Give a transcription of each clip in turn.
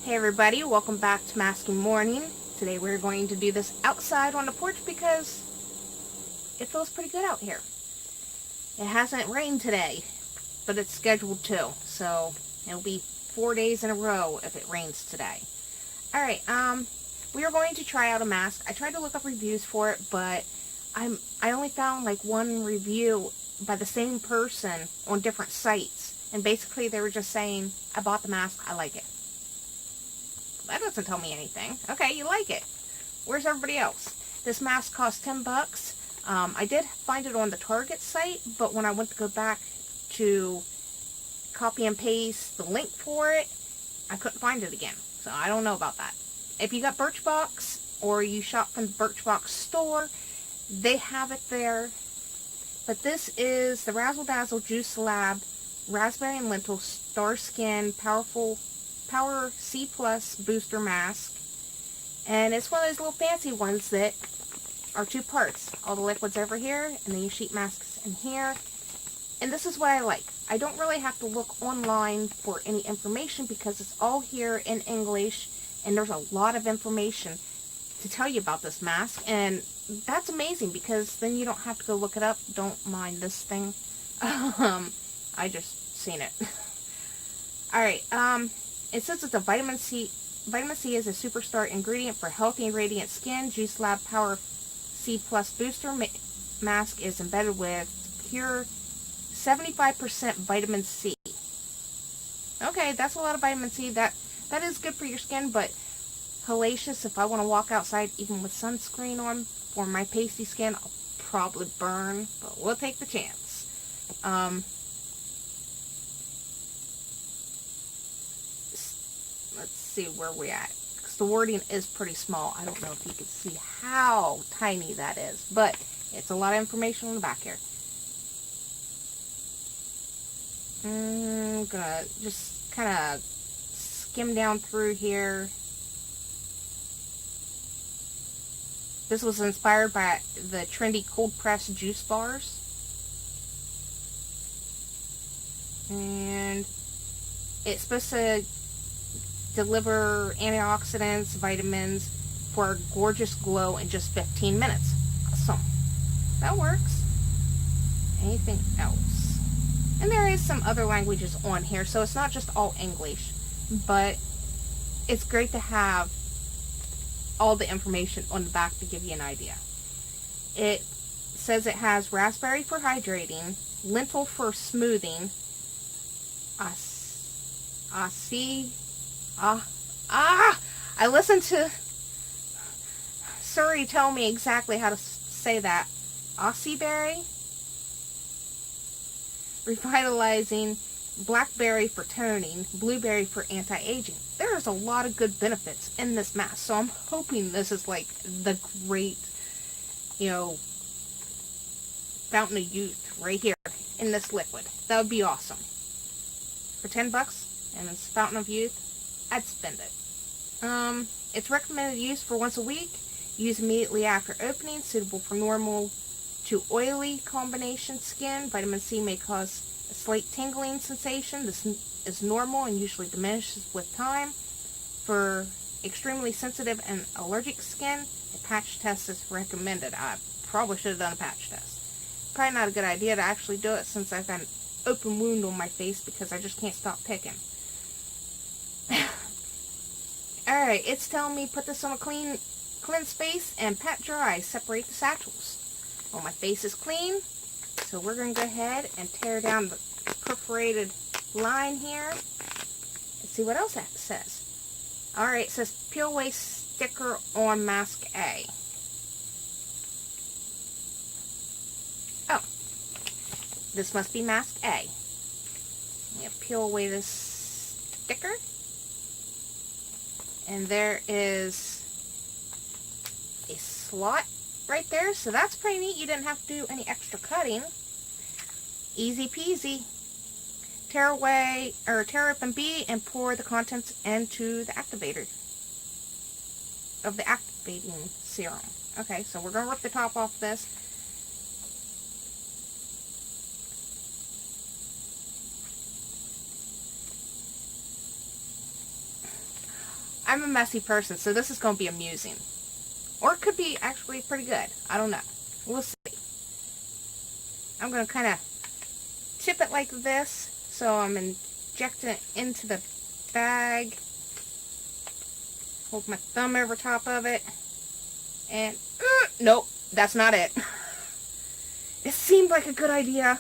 Hey everybody, welcome back to Masking Morning. Today we're going to do this outside on the porch because it feels pretty good out here. It hasn't rained today, but it's scheduled to, so it'll be 4 days in a row if it rains today. Alright, we are going to try out a mask. I tried to look up reviews for it, but I only found like one review by the same person on different sites, and basically they were just saying, I bought the mask, I like it. That doesn't tell me anything. Okay, you like it. Where's everybody else? This mask cost 10 bucks. I did find it on the Target site, but when I went to go back to copy and paste the link for it, I couldn't find it again. So I don't know about that. If you got Birchbox or you shop from the Birchbox store, they have it there. But this is the Razzle Dazzle Juice Lab Raspberry and Lentil STARSKIN Power C Plus Booster Mask. And it's one of those little fancy ones that are two parts. All the liquids over here, and then your sheet masks in here. And this is what I like. I don't really have to look online for any information because it's all here in English, and there's a lot of information to tell you about this mask, and that's amazing because then you don't have to go look it up. Don't mind this thing. I just seen it. Alright, it says it's a vitamin C. Vitamin C is a superstar ingredient for healthy and radiant skin. Juice Lab Power C Plus Booster Mask is embedded with pure 75% vitamin C. Okay, that's a lot of vitamin C. That is good for your skin, but hellacious if I want to walk outside even with sunscreen on. For my pasty skin, I'll probably burn, but we'll take the chance. Let's see where we're at, because the wording is pretty small. I don't know if you can see how tiny that is, but it's a lot of information on the back here. I'm gonna just kind of skim down through here. This was inspired by the trendy cold press juice bars. And it's supposed to deliver antioxidants, vitamins for a gorgeous glow in just 15 minutes. Awesome. That works. Anything else? And there is some other languages on here, so it's not just all English, but it's great to have all the information on the back to give you an idea. It says it has raspberry for hydrating, lentil for smoothing, I listened to Suri tell me exactly how to say that. Aussie berry, revitalizing, blackberry for toning, blueberry for anti-aging. There's a lot of good benefits in this mask, so I'm hoping this is like the great, fountain of youth right here in this liquid. That would be awesome. For 10 bucks and it's fountain of youth, I'd spend it. It's recommended use for once a week. Use immediately after opening. Suitable for normal to oily combination skin. Vitamin C may cause a slight tingling sensation. This is normal and usually diminishes with time. For extremely sensitive and allergic skin, a patch test is recommended. I probably should have done a patch test. Probably not a good idea to actually do it since I've got an open wound on my face because I just can't stop picking. Alright, it's telling me put this on a cleanse face and pat dry. Separate the satchels. Well, my face is clean, so we're going to go ahead and tear down the perforated line here. Let's see what else that says. Alright, it says peel away sticker on mask A. Oh, this must be mask A. I'm going to peel away this sticker. And there is a slot right there, so that's pretty neat. You didn't have to do any extra cutting. Easy peasy. Tear open B and pour the contents into the activator of the activating serum. Okay, so we're going to rip the top off this. I'm a messy person, so this is going to be amusing. Or it could be actually pretty good. I don't know. We'll see. I'm going to kind of tip it like this. So I'm injecting it into the bag. Hold my thumb over top of it. And, nope, that's not it. It seemed like a good idea.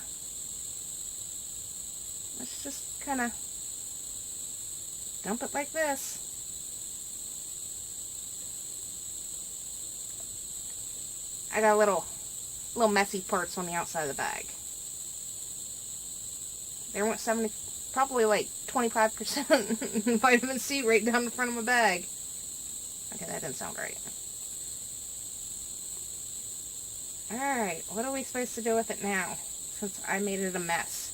Let's just kind of dump it like this. I got little messy parts on the outside of the bag. There went probably like 25% vitamin C right down the front of my bag. Okay, that didn't sound right. Alright, what are we supposed to do with it now, since I made it a mess?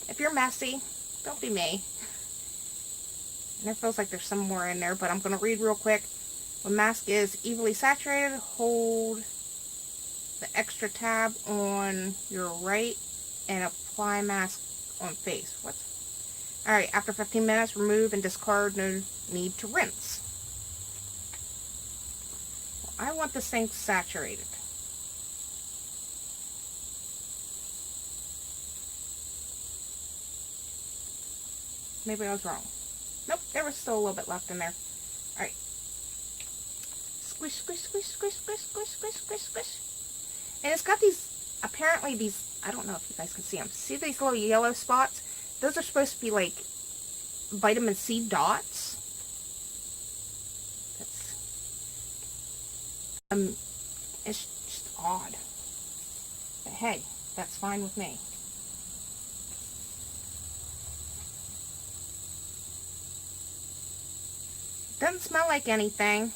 If you're messy, don't be me. And it feels like there's some more in there, but I'm going to read real quick. When mask is evenly saturated, hold the extra tab on your right and apply mask on face. What? Alright, after 15 minutes, remove and discard. No need to rinse. Well, I want this thing saturated. Maybe I was wrong. Nope, there was still a little bit left in there. Alright. Squish, squish, squish, squish, squish, squish, squish, squish, squish. And it's got these, apparently these, I don't know if you guys can see them. See these little yellow spots? Those are supposed to be like vitamin C dots. That's, it's just odd. But hey, that's fine with me. Doesn't smell like anything.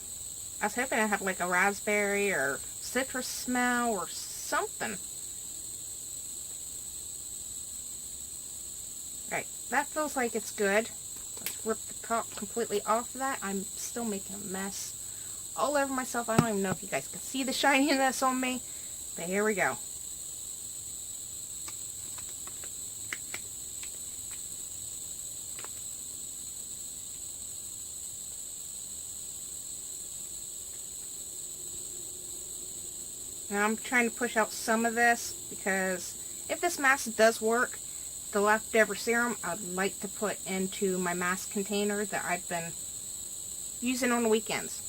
I was hoping it had like a raspberry or citrus smell or something. Right, that feels like it's good. Let's rip the top completely off of that. I'm still making a mess all over myself. I don't even know if you guys can see the shininess on me, but here we go. Now I'm trying to push out some of this because if this mask does work, the leftover serum I'd like to put into my mask container that I've been using on the weekends.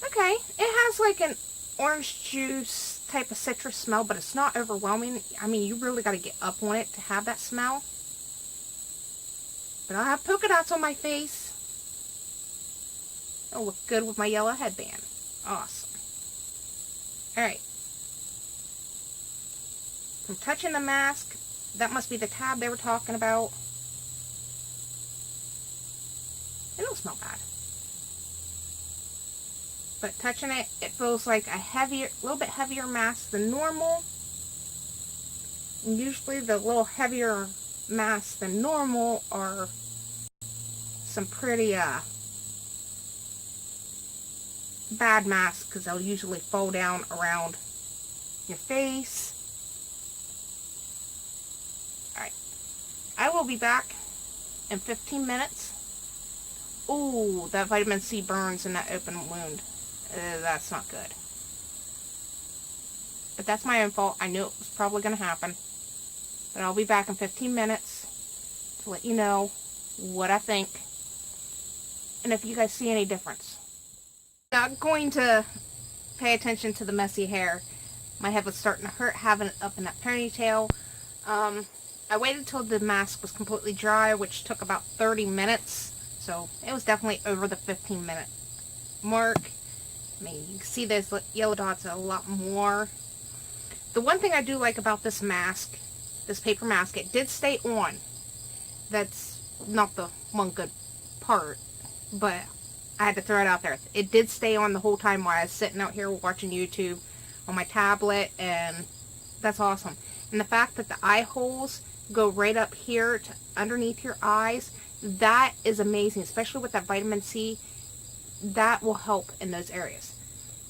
Okay, it has like an orange juice type of citrus smell, but it's not overwhelming. I mean, you really got to get up on it to have that smell. But I'll have polka dots on my face. It'll look good with my yellow headband. Awesome. Alright. I'm touching the mask. That must be the tab they were talking about. It don't smell bad. But touching it, it feels like a little bit heavier mask than normal. And usually the little heavier masks than normal are some pretty bad masks, because they'll usually fall down around your face. Alright. I will be back in 15 minutes. Ooh, that vitamin C burns in that open wound. That's not good. But that's my own fault. I knew it was probably going to happen. But I'll be back in 15 minutes to let you know what I think and if you guys see any difference. I'm going to pay attention to the messy hair. My head was starting to hurt having it up in that ponytail. I waited till the mask was completely dry, which took about 30 minutes. So it was definitely over the 15-minute mark. I mean, you can see those yellow dots a lot more. The one thing I do like about this mask, this paper mask, it did stay on. That's not the one good part, but I had to throw it out there. It did stay on the whole time while I was sitting out here watching YouTube on my tablet, and that's awesome. And the fact that the eye holes go right up here to underneath your eyes, that is amazing, especially with that vitamin C. That will help in those areas.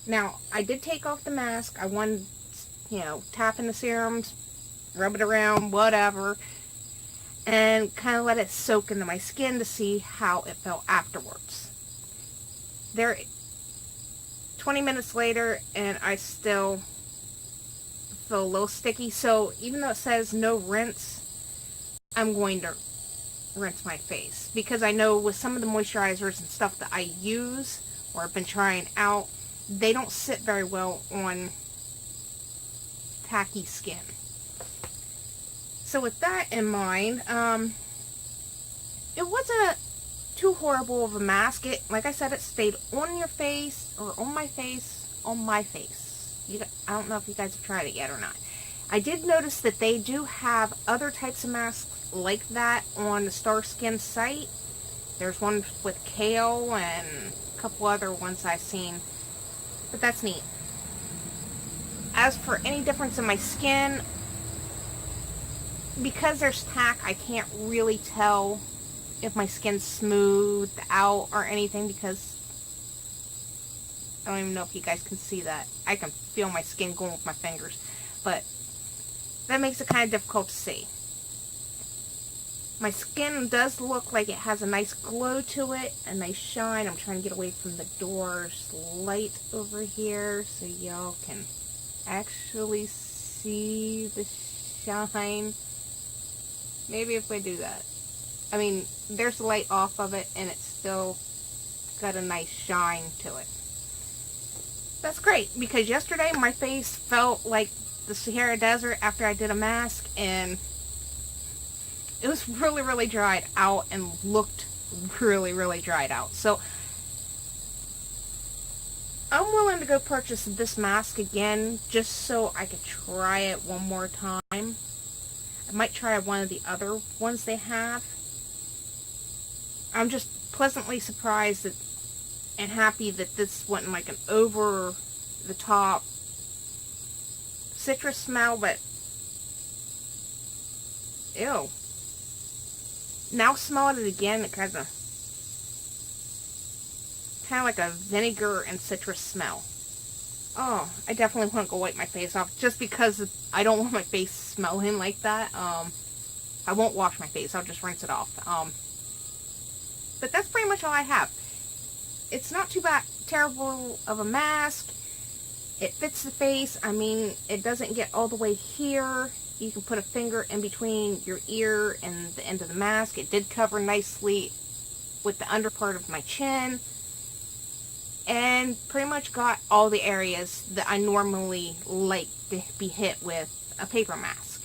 Now, I did take off the mask. I wanted, tap in the serums, rub it around, whatever. and kind of let it soak into my skin to see how it felt afterwards. 20 minutes later, and I still feel a little sticky. So even though it says no rinse, I'm going to rinse my face, because I know with some of the moisturizers and stuff that I use or I've been trying out, they don't sit very well on tacky skin. So with that in mind, it wasn't too horrible of a mask. It, like I said, it stayed on your face, or on my face, I don't know if you guys have tried it yet or not. I did notice that they do have other types of masks like that on the STARSKIN site. There's one with kale and a couple other ones I've seen, but that's neat. As for any difference in my skin, because there's tack, I can't really tell if my skin's smoothed out or anything, because I don't even know if you guys can see that. I can feel my skin going with my fingers, but that makes it kind of difficult to see. My skin does look like it has a nice glow to it, a nice shine. I'm trying to get away from the door's light over here so y'all can actually see the shine. Maybe if I do that. I mean, there's the light off of it, and it's still got a nice shine to it. That's great, because yesterday my face felt like the Sahara Desert after I did a mask, and it was really, really dried out and looked really, really dried out. So I'm willing to go purchase this mask again just so I could try it one more time. I might try one of the other ones they have. I'm just pleasantly surprised that, and happy that this wasn't like an over-the-top citrus smell, but ew. Now smelling it again, it kind of like a vinegar and citrus smell. Oh, I definitely want to go wipe my face off, just because I don't want my face smelling like that. I won't wash my face, I'll just rinse it off. But that's pretty much all I have. It's not too terrible of a mask. It fits the face. I mean, it doesn't get all the way here. You can put a finger in between your ear and the end of the mask. It did cover nicely with the under part of my chin. And pretty much got all the areas that I normally like to be hit with a paper mask.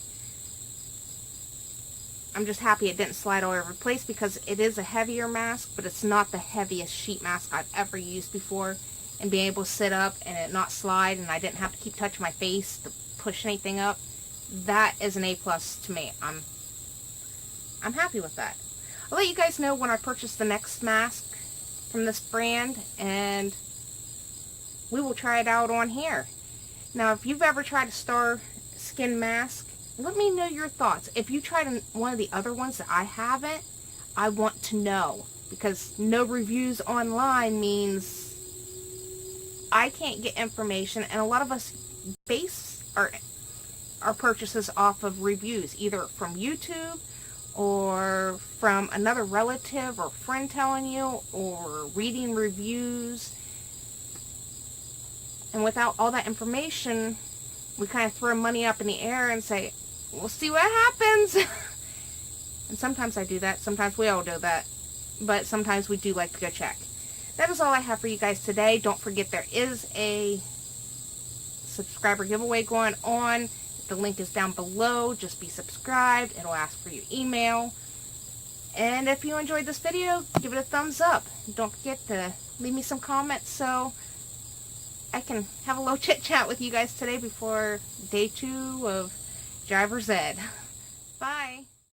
I'm just happy it didn't slide all over the place, because it is a heavier mask, but it's not the heaviest sheet mask I've ever used before. And being able to sit up and it not slide, and I didn't have to keep touching my face to push anything up, that is an A+ to me. I'm happy with that. I'll let you guys know when I purchase the next mask from this brand, and we will try it out on here. Now, if you've ever tried a STARSKIN mask, let me know your thoughts. If you tried one of the other ones that I haven't, I want to know, because no reviews online means I can't get information, and a lot of us base our purchases off of reviews, either from YouTube or from another relative or friend telling you, or reading reviews. And without all that information, we kind of throw money up in the air and say, we'll see what happens. And sometimes I do that. Sometimes we all do that. But sometimes we do like to go check. That is all I have for you guys today. Don't forget, there is a subscriber giveaway going on. The link is down below. Just be subscribed. It'll ask for your email. And if you enjoyed this video, give it a thumbs up. Don't forget to leave me some comments so I can have a little chit chat with you guys today before day 2 of Driver's Ed. Bye.